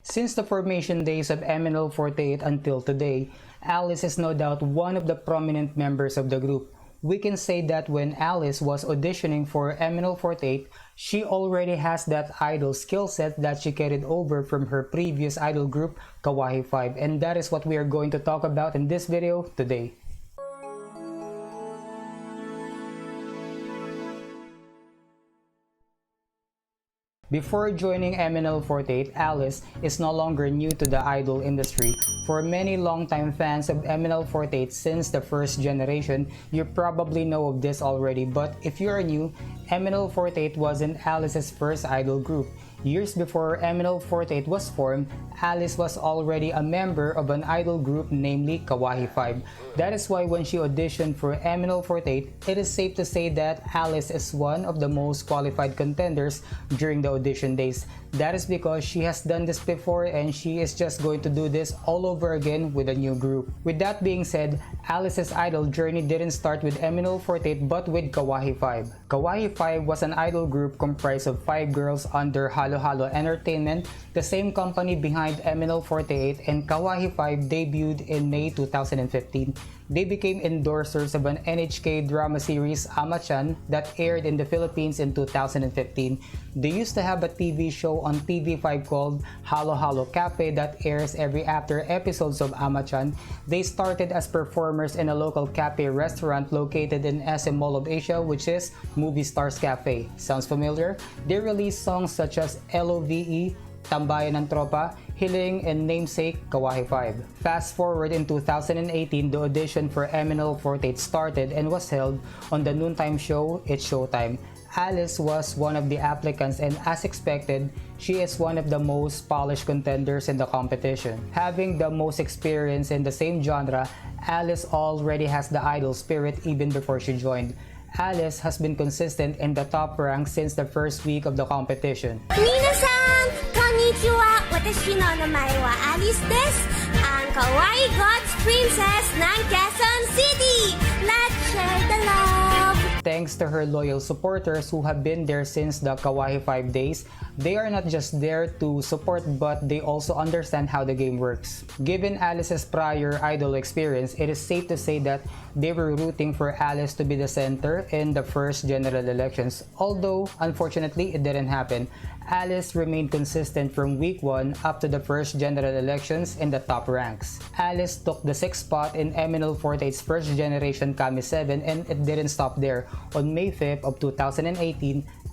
Since the formation days of MNL48 until today, Alice is no doubt one of the prominent members of the group. We can say that when Alice was auditioning for MNL48, she already has that idol skill set that she carried over from her previous idol group, Kawaii 5, and that is what we are going to talk about in this video today. Before joining MNL48, Alice is no longer new to the idol industry. For many longtime fans of MNL48 since the first generation, you probably know of this already, but if you are new, MNL48 wasn't Alice's first idol group. Years before MNL48 was formed, Alice was already a member of an idol group namely Kawaii 5. That is why when she auditioned for MNL48, it is safe to say that Alice is one of the most qualified contenders during the audition days. That is because she has done this before and she is just going to do this all over again with a new group. With that being said, Alice's idol journey didn't start with MNL48 but with Kawaii 5. Kawaii 5 was an idol group comprised of 5 girls under Halo Entertainment, the same company behind MNL48, and Kawaii 5 debuted in May 2015. They became endorsers of an NHK drama series, Ama-chan, that aired in the Philippines in 2015. They used to have a TV show on TV5 called Halo Cafe that airs every after episodes of Ama-chan. They started as performers in a local cafe restaurant located in SM Mall of Asia, which is Movie Stars Cafe. Sounds familiar? They released songs such as LOVE, Tambayan ng Tropa, Hiling, and namesake Kawaii 5. Fast forward in 2018, the audition for MNL48 started and was held on the noontime show It's Showtime. Alice was one of the applicants and as expected, she is one of the most polished contenders in the competition. Having the most experience in the same genre, Alice already has the idol spirit even before she joined. Alice has been consistent in the top rank since the first week of the competition. Minasan, konnichiwa. Watashi no namae wa Alice desu. Ang Kawaii God's Princess ng Quezon City. Let's share the love. Thanks to her loyal supporters who have been there since the Kawaii 5 days, they are not just there to support but they also understand how the game works. Given Alice's prior idol experience, it is safe to say that they were rooting for Alice to be the center in the first general elections. Although, unfortunately, it didn't happen. Alice remained consistent from week 1 up to the first general elections in the top ranks. Alice took the 6th spot in MNL48's first generation Kami 7 and it didn't stop there. On May 5th of 2018,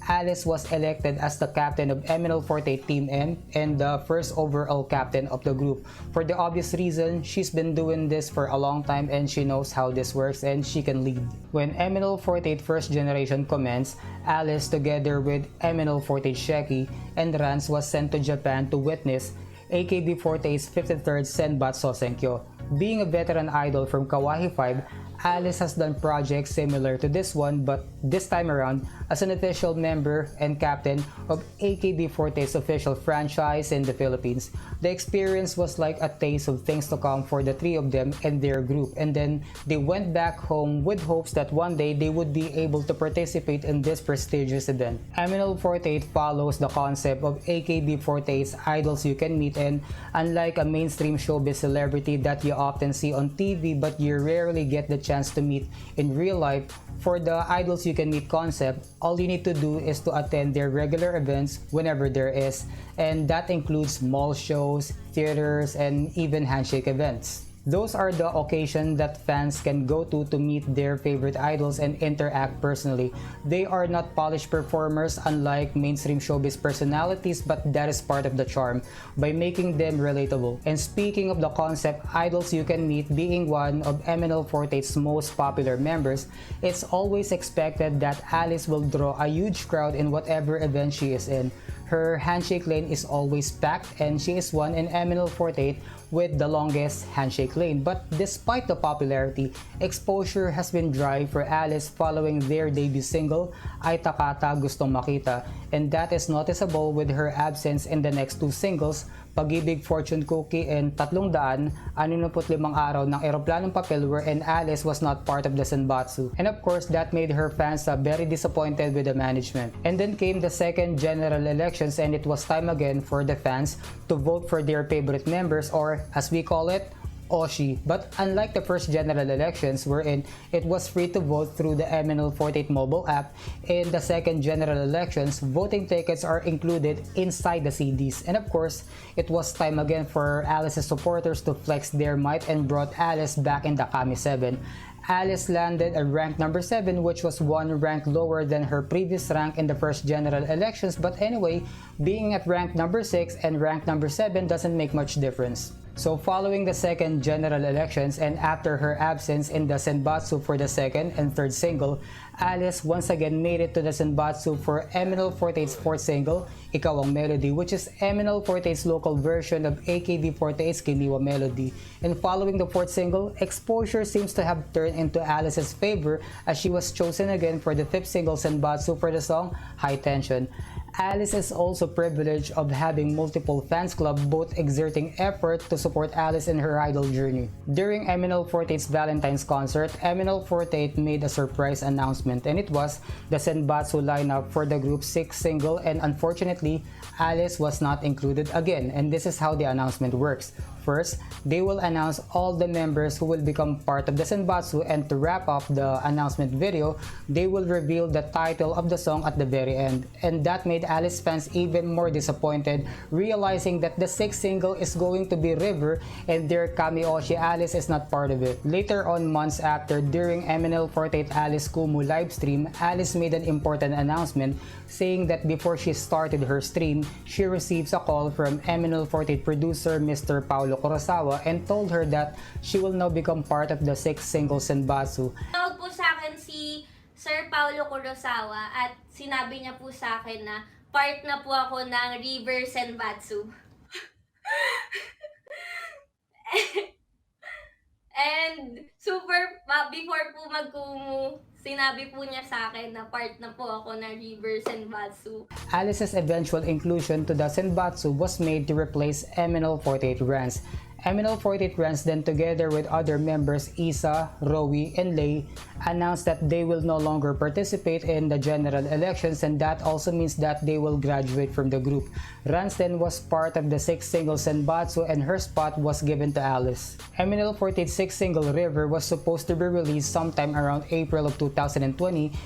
Alice was elected as the captain of MNL48 Team M and the first overall captain of the group. For the obvious reason, she's been doing this for a long time and she knows how this works and she can lead. When MNL48 first generation commenced, Alice together with MNL48 Sheki and Rans was sent to Japan to witness AKB48's 53rd Senbat Sosenkyo. Being a veteran idol from Kawaii 5, Alice has done projects similar to this one but this time around as an official member and captain of AKB48's official franchise in the Philippines. The experience was like a taste of things to come for the three of them and their group, and then they went back home with hopes that one day they would be able to participate in this prestigious event. MNL48 follows the concept of AKB48's idols you can meet, and unlike a mainstream showbiz celebrity that you often see on TV but you rarely get the chance to meet in real life, for the idols you can meet concept, all you need to do is to attend their regular events whenever there is, and that includes mall shows, theaters, and even handshake events. Those are the occasions that fans can go to meet their favorite idols and interact personally. They are not polished performers unlike mainstream showbiz personalities, but that is part of the charm by making them relatable. And speaking of the concept idols you can meet being one of MNL48's most popular members, it's always expected that Alice will draw a huge crowd in whatever event she is in. Her handshake lane is always packed and she is one in MNL48 with the longest handshake lane. But despite the popularity, exposure has been dry for Alice following their debut single, Ay Takata Gustong Makita, and that is noticeable with her absence in the next 2 singles, Pag-ibig, Fortune Cookie, and 365 araw ng eroplanong papel wherein Alice was not part of the Senbatsu. And of course, that made her fans very disappointed with the management. And then came the second general elections, and it was time again for the fans to vote for their favorite members, or as we call it, Oshi. But unlike the first general elections wherein it was free to vote through the MNL48 mobile app, in the second general elections, voting tickets are included inside the CDs. And of course, it was time again for Alice's supporters to flex their might and brought Alice back in the Kami 7. Alice landed at rank number 7, which was one rank lower than her previous rank in the first general elections. But anyway, being at rank number 6 and rank number 7 doesn't make much difference. So following the second general elections and after her absence in the Senbatsu for the second and third single, Alice once again made it to the Senbatsu for MNL48's fourth single, Ikaw Ang Melody, which is MNL48's local version of AKB48's Kiniwa Melody. And following the fourth single, exposure seems to have turned into Alice's favor as she was chosen again for the fifth single Senbatsu for the song High Tension. Alice is also privileged of having multiple fans club, both exerting effort to support Alice in her idol journey. During MNL48's Valentine's concert, MNL48 made a surprise announcement, and it was the Senbatsu lineup for the group's sixth single, and unfortunately, Alice was not included again, and this is how the announcement works. First, they will announce all the members who will become part of the Senbatsu, and to wrap up the announcement video, they will reveal the title of the song at the very end. And that made Alice fans even more disappointed, realizing that the sixth single is going to be River and their Kamioshi Alice is not part of it. Later on, months after, during MNL48 Alice Kumu livestream, Alice made an important announcement saying that before she started her stream, she receives a call from MNL48 producer Mr. Paulo Kurosawa and told her that she will now become part of the sixth single Senbatsu. Tawag po sa akin si Sir Paulo Kurosawa at sinabi niya po sa akin na part na po ako ng River Senbatsu. And before po magkumu, sinabi po niya sa akin na part na po ako ng River Senbatsu. Alice's eventual inclusion to the Senbatsu was made to replace MNL48 Rans. MNL48 Rans then, together with other members Isa, Rowie, and Lay, announced that they will no longer participate in the general elections, and that also means that they will graduate from the group. Rans then was part of the sixth single Senbatsu, and her spot was given to Alice. MNL48's sixth single River was supposed to be released sometime around April of 2020,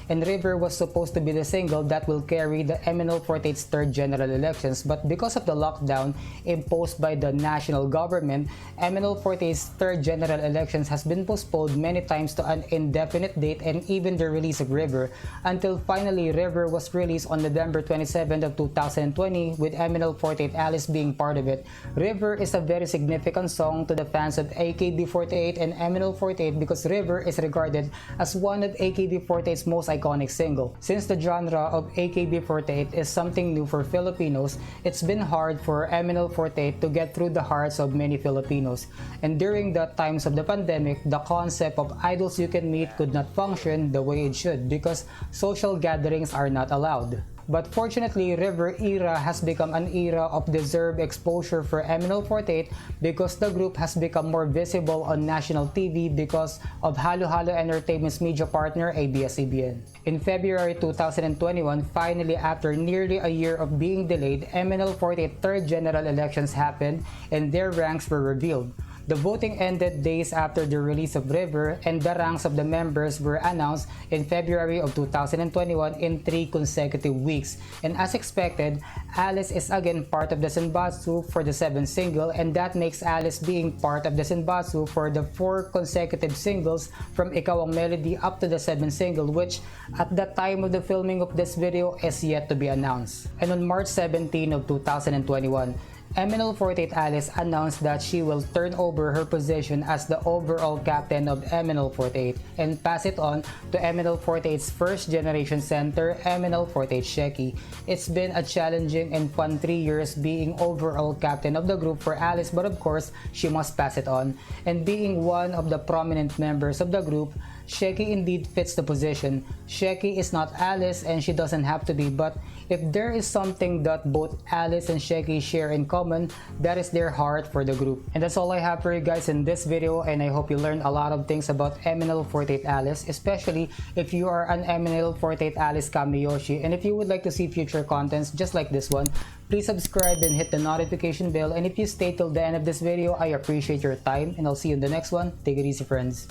and River was supposed to be the single that will carry the MNL48's third general elections, but because of the lockdown imposed by the national government, MNL48's third general elections has been postponed many times to an indefinite date, and even the release of River, until finally River was released on November 27th of 2020 with MNL48 Alice being part of it. River is a very significant song to the fans of AKB48 and MNL48 because River is regarded as one of AKB48's most iconic single. Since the genre of AKB48 is something new for Filipinos, it's been hard for MNL48 to get through the hearts of many Filipinos. And during the times of the pandemic, the concept of idols you can meet could not function the way it should because social gatherings are not allowed. But fortunately, River era has become an era of deserved exposure for MNL48 because the group has become more visible on national TV because of Halo Halo Entertainment's media partner ABS-CBN. In February 2021, finally after nearly a year of being delayed, MNL48 third general elections happened and their ranks were revealed. The voting ended days after the release of River, and the ranks of the members were announced in February of 2021 in 3 consecutive weeks. And as expected, Alice is again part of the Senbatsu for the 7th single, and that makes Alice being part of the Senbatsu for the 4 consecutive singles from Ikaw Ang Melody up to the 7th single, which at the time of the filming of this video is yet to be announced. And on March 17 of 2021, MNL48 Alice announced that she will turn over her position as the overall captain of MNL48 and pass it on to MNL48's first generation center, MNL48 Sheki. It's been a challenging and fun 3 years being overall captain of the group for Alice, but of course, she must pass it on. And being one of the prominent members of the group, Sheki indeed fits the position. Sheki is not Alice and she doesn't have to be, but if there is something that both Alice and Sheki share in common, that is their heart for the group. And that's all I have for you guys in this video, and I hope you learned a lot of things about MNL48 Alice, especially if you are an MNL48 Alice Kamiyoshi, and if you would like to see future contents just like this one, please subscribe and hit the notification bell. And if you stay till the end of this video, I appreciate your time, and I'll see you in the next one. Take it easy, friends.